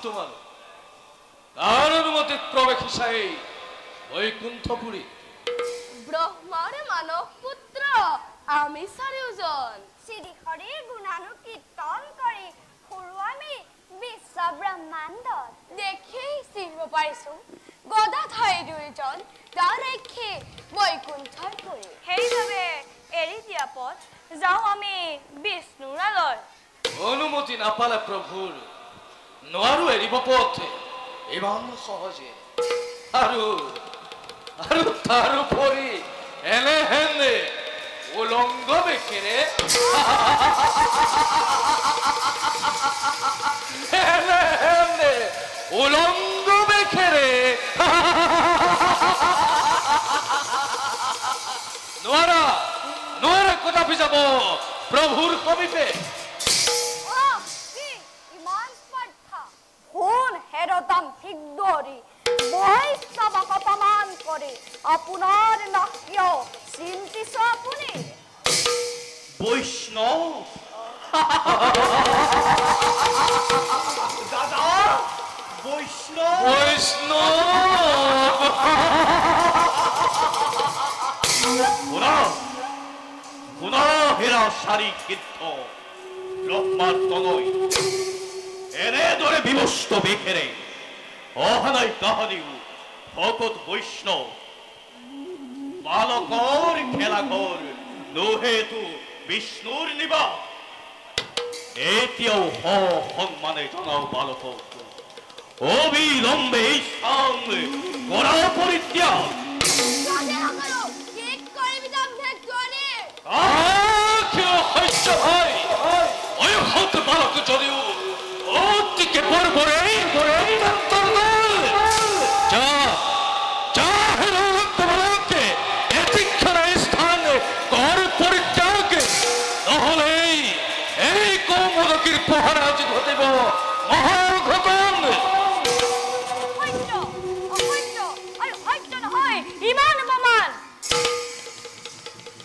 তোমাৰ কাৰ অনুমতি প্ৰবেশিসা এই বৈকুণ্ঠপুৰী? ব্ৰহ্মাৰ মানব পুত্ৰ আমি চাৰিওজন শ্ৰীহৰি গুণানুকীৰ্তন কৰি সৰু আমি বিশ্ব ব্ৰহ্মাণ্ডত দেখি চিনিব পাৰিছো গদাধাৰী দুয়োজন তাৰেখে বৈকুণ্ঠৰ পুৰী। সেইবাবে এৰি দিয়া পথ যাওঁ আমি বিষ্ণুৰালয়। অনুমতি নাপালে প্ৰভুৰ নোৱাৰো এৰিব পথ ইমান সহজে। আৰু তাৰোপৰি এনেহেনে উলংগ বেশেৰে এনেহেনে উলংগ বেশেৰে নোৱাৰা কদাপি যাব প্ৰভুৰ সমীপে। ইমান স্পৰ্ধা শুন হেৰদাম ভিগদৰি বৈষ্ণৱক অপমান কৰি আপোনাৰ নাকিয় চিন্তিছ আপুনি? বৈষ্ণৱ দাদা বৈষ্ণৱ শুনা হেৰা সারি কীর্থ ব্রহ্মার তনয় এনেদরে বিবস্ত বেখেরে অহানাই কাহানিও ভকত বৈষ্ণব বালকর খেলাঘর নোহেতু বিষ্ণুর নিবাস। এতিয়াও সন্মানে জনাও বালক অবিলম্বে এই স্থান করা পরিত্যাগ। বালক যদিও অতিকে পরবরে পহারাজ ঘটিব মহাঘটন। ইমান অপমান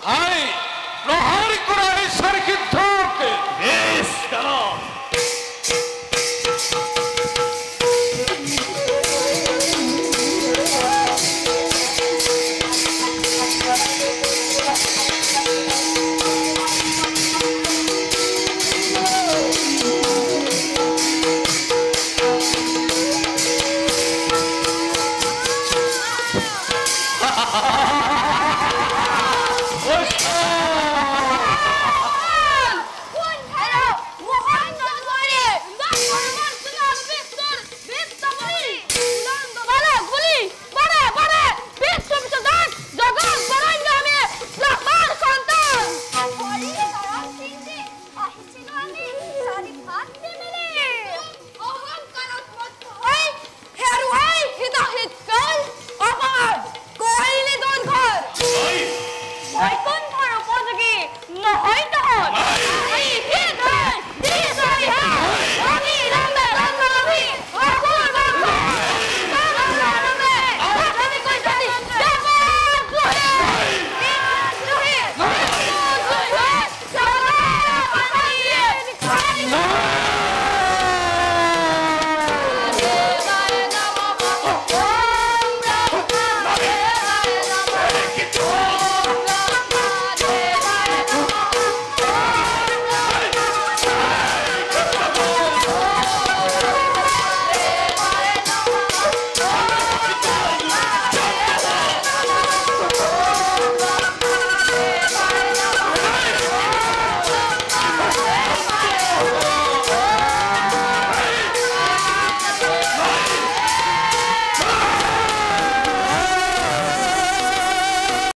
ভাই প্রহার করা এই সারকিদ্ধকে বেশ দাঁড়া। Michael!